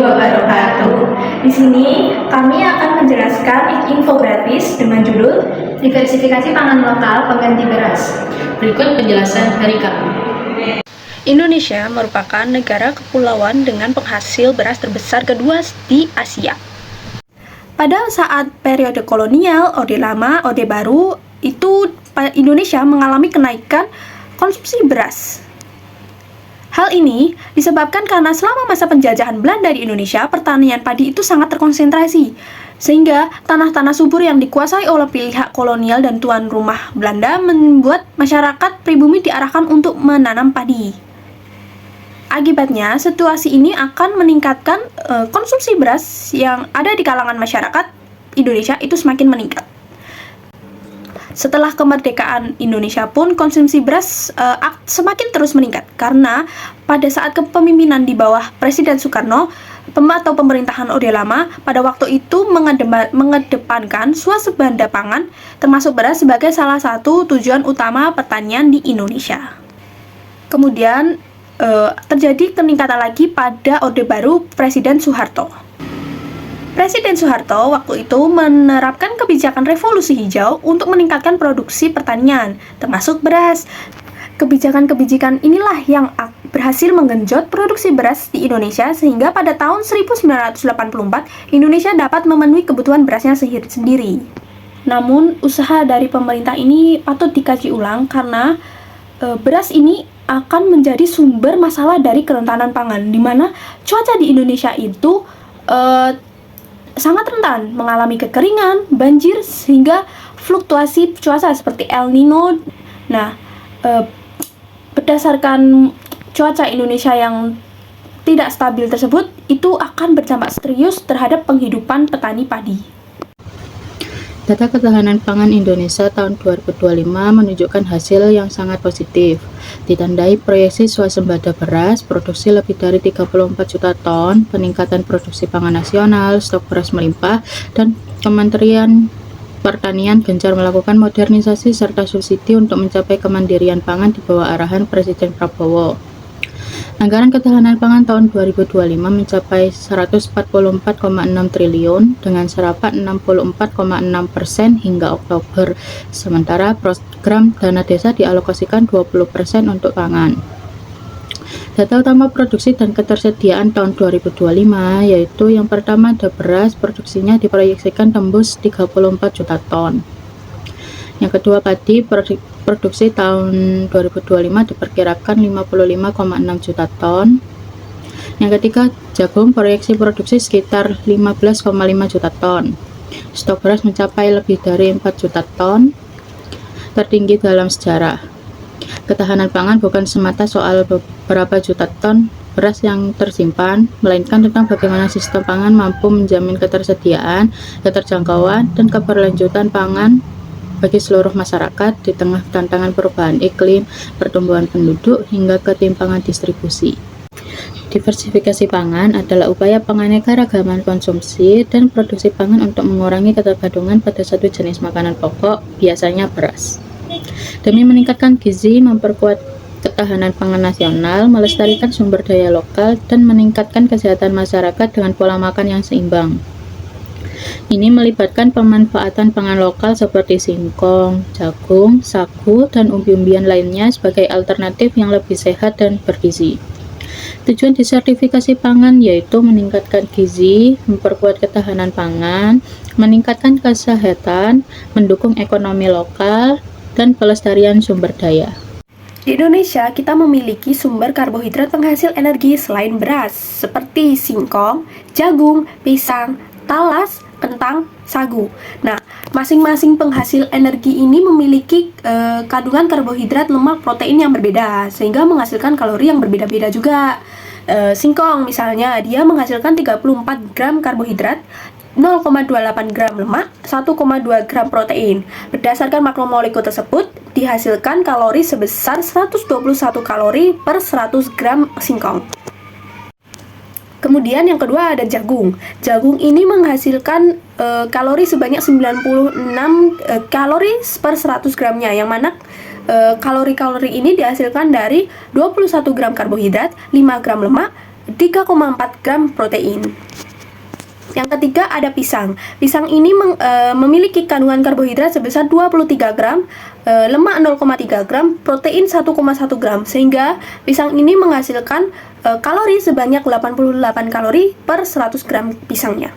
warahmatullahi wabarakatuh. Di sini kami akan menjelaskan infografis dengan judul Diversifikasi Pangan Lokal Pengganti Beras. Berikut penjelasan dari kami. Indonesia merupakan negara kepulauan dengan penghasil beras terbesar kedua di Asia. Pada saat periode kolonial, Orde Lama, Orde Baru, itu Indonesia mengalami kenaikan konsumsi beras. Hal ini disebabkan karena selama masa penjajahan Belanda di Indonesia, pertanian padi itu sangat terkonsentrasi, sehingga tanah-tanah subur yang dikuasai oleh pihak kolonial dan tuan rumah Belanda membuat masyarakat pribumi diarahkan untuk menanam padi. Akibatnya, situasi ini akan meningkatkan konsumsi beras yang ada di kalangan masyarakat Indonesia itu semakin meningkat. Setelah kemerdekaan Indonesia pun konsumsi beras semakin terus meningkat karena pada saat kepemimpinan di bawah Presiden Soekarno atau pemerintahan Orde Lama pada waktu itu mengedepankan swasembada pangan termasuk beras sebagai salah satu tujuan utama pertanian di Indonesia. Kemudian terjadi peningkatan lagi pada Orde Baru Presiden Soeharto. Presiden Soeharto waktu itu menerapkan kebijakan revolusi hijau untuk meningkatkan produksi pertanian, termasuk beras. Kebijakan-kebijakan inilah yang berhasil menggenjot produksi beras di Indonesia sehingga pada tahun 1984 Indonesia dapat memenuhi kebutuhan berasnya sendiri. Namun, usaha dari pemerintah ini patut dikaji ulang karena beras ini akan menjadi sumber masalah dari kerentanan pangan, di mana cuaca di Indonesia itu sangat rentan mengalami kekeringan, banjir, sehingga fluktuasi cuaca seperti El Nino. Nah, berdasarkan cuaca Indonesia yang tidak stabil tersebut, itu akan berdampak serius terhadap penghidupan petani padi. Data ketahanan pangan Indonesia tahun 2025 menunjukkan hasil yang sangat positif. Ditandai proyeksi swasembada beras, produksi lebih dari 34 juta ton, peningkatan produksi pangan nasional, stok beras melimpah, dan Kementerian Pertanian gencar melakukan modernisasi serta subsidi untuk mencapai kemandirian pangan di bawah arahan Presiden Prabowo. Anggaran ketahanan pangan tahun 2025 mencapai 144,6 triliun dengan serapan 64,6% hingga Oktober, sementara program dana desa dialokasikan 20% untuk pangan. Data utama produksi dan ketersediaan tahun 2025 yaitu yang pertama ada beras, produksinya diproyeksikan tembus 34 juta ton. Yang kedua padi, produksi tahun 2025 diperkirakan 55,6 juta ton. Yang ketiga jagung, proyeksi produksi sekitar 15,5 juta ton. Stok beras mencapai lebih dari 4 juta ton, tertinggi dalam sejarah. Ketahanan pangan bukan semata soal beberapa juta ton beras yang tersimpan, melainkan tentang bagaimana sistem pangan mampu menjamin ketersediaan, keterjangkauan, dan keberlanjutan pangan bagi seluruh masyarakat di tengah tantangan perubahan iklim, pertumbuhan penduduk, hingga ketimpangan distribusi. Diversifikasi pangan adalah upaya penganeka-ragaman konsumsi dan produksi pangan untuk mengurangi ketergantungan pada satu jenis makanan pokok, biasanya beras. Demi meningkatkan gizi, memperkuat ketahanan pangan nasional, melestarikan sumber daya lokal, dan meningkatkan kesehatan masyarakat dengan pola makan yang seimbang. Ini melibatkan pemanfaatan pangan lokal seperti singkong, jagung, sagu, dan umbi-umbian lainnya sebagai alternatif yang lebih sehat dan bergizi. Tujuan disertifikasi pangan yaitu meningkatkan gizi, memperkuat ketahanan pangan, meningkatkan kesehatan, mendukung ekonomi lokal, dan pelestarian sumber daya. Di Indonesia, kita memiliki sumber karbohidrat penghasil energi selain beras, seperti singkong, jagung, pisang, talas, kentang, sagu. Nah, masing-masing penghasil energi ini memiliki kandungan karbohidrat, lemak, protein yang berbeda, sehingga menghasilkan kalori yang berbeda-beda juga. Singkong misalnya, dia menghasilkan 34 gram karbohidrat, 0,28 gram lemak, 1,2 gram protein. Berdasarkan makromolekul tersebut, dihasilkan kalori sebesar 121 kalori per 100 gram singkong. Kemudian yang kedua ada jagung. Jagung ini menghasilkan kalori sebanyak 96 kalori per 100 gramnya, yang mana kalori-kalori ini dihasilkan dari 21 gram karbohidrat, 5 gram lemak, 3,4 gram protein. Yang ketiga ada pisang. Pisang ini memiliki kandungan karbohidrat sebesar 23 gram, lemak 0,3 gram, protein 1,1 gram, sehingga pisang ini menghasilkan kalori sebanyak 88 kalori per 100 gram pisangnya.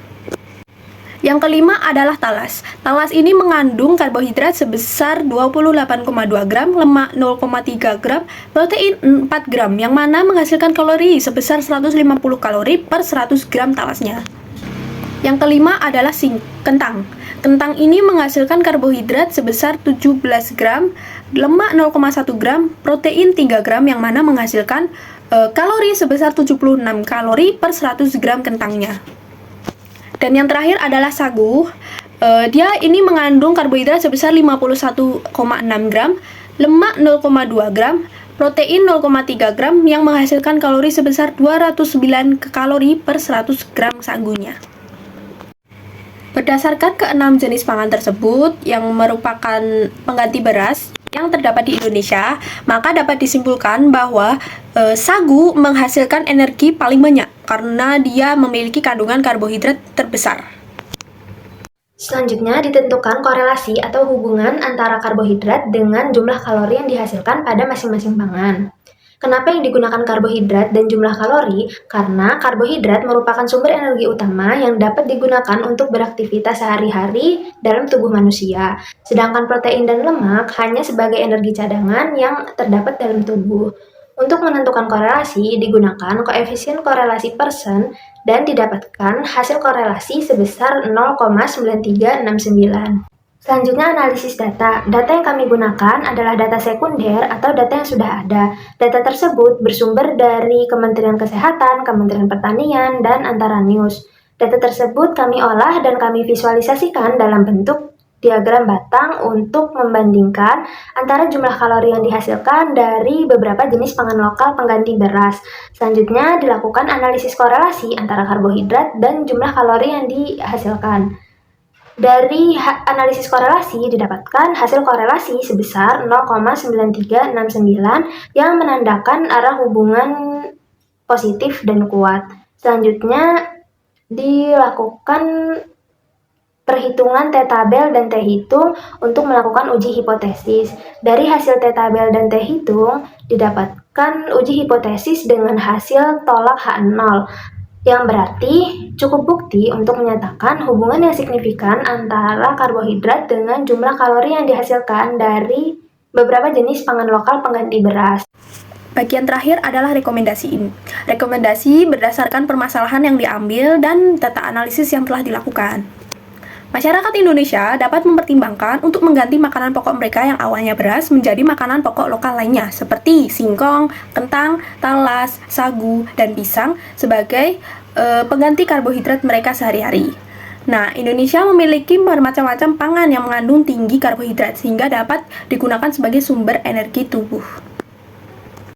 Yang kelima adalah talas. Talas ini mengandung karbohidrat sebesar 28,2 gram, lemak 0,3 gram, protein 4 gram, yang mana menghasilkan kalori sebesar 150 kalori per 100 gram talasnya. Yang kelima adalah kentang. Kentang ini menghasilkan karbohidrat sebesar 17 gram, lemak 0,1 gram, protein 3 gram, yang mana menghasilkan kalori sebesar 76 kalori per 100 gram kentangnya. Dan yang terakhir adalah sagu. Dia ini mengandung karbohidrat sebesar 51,6 gram, lemak 0,2 gram, protein 0,3 gram, yang menghasilkan kalori sebesar 209 kalori per 100 gram sagunya. Berdasarkan keenam jenis pangan tersebut yang merupakan pengganti beras yang terdapat di Indonesia, maka dapat disimpulkan bahwa sagu menghasilkan energi paling banyak karena dia memiliki kandungan karbohidrat terbesar. Selanjutnya ditentukan korelasi atau hubungan antara karbohidrat dengan jumlah kalori yang dihasilkan pada masing-masing pangan. Kenapa yang digunakan karbohidrat dan jumlah kalori? Karena karbohidrat merupakan sumber energi utama yang dapat digunakan untuk beraktivitas sehari-hari dalam tubuh manusia. Sedangkan protein dan lemak hanya sebagai energi cadangan yang terdapat dalam tubuh. Untuk menentukan korelasi, digunakan koefisien korelasi persen dan didapatkan hasil korelasi sebesar 0,9369. Selanjutnya analisis data. Data yang kami gunakan adalah data sekunder atau data yang sudah ada. Data tersebut bersumber dari Kementerian Kesehatan, Kementerian Pertanian, dan Antara News. Data tersebut kami olah dan kami visualisasikan dalam bentuk diagram batang untuk membandingkan antara jumlah kalori yang dihasilkan dari beberapa jenis pangan lokal pengganti beras. Selanjutnya dilakukan analisis korelasi antara karbohidrat dan jumlah kalori yang dihasilkan. Dari analisis korelasi didapatkan hasil korelasi sebesar 0,9369 yang menandakan arah hubungan positif dan kuat. Selanjutnya dilakukan perhitungan T-tabel dan T-hitung untuk melakukan uji hipotesis. Dari hasil T-tabel dan T-hitung didapatkan uji hipotesis dengan hasil tolak H0. Yang berarti cukup bukti untuk menyatakan hubungan yang signifikan antara karbohidrat dengan jumlah kalori yang dihasilkan dari beberapa jenis pangan lokal pengganti beras. Bagian terakhir adalah rekomendasi. Rekomendasi berdasarkan permasalahan yang diambil dan data analisis yang telah dilakukan. Masyarakat Indonesia dapat mempertimbangkan untuk mengganti makanan pokok mereka yang awalnya beras menjadi makanan pokok lokal lainnya seperti singkong, kentang, talas, sagu, dan pisang sebagai pengganti karbohidrat mereka sehari-hari. Nah, Indonesia memiliki bermacam-macam pangan yang mengandung tinggi karbohidrat sehingga dapat digunakan sebagai sumber energi tubuh.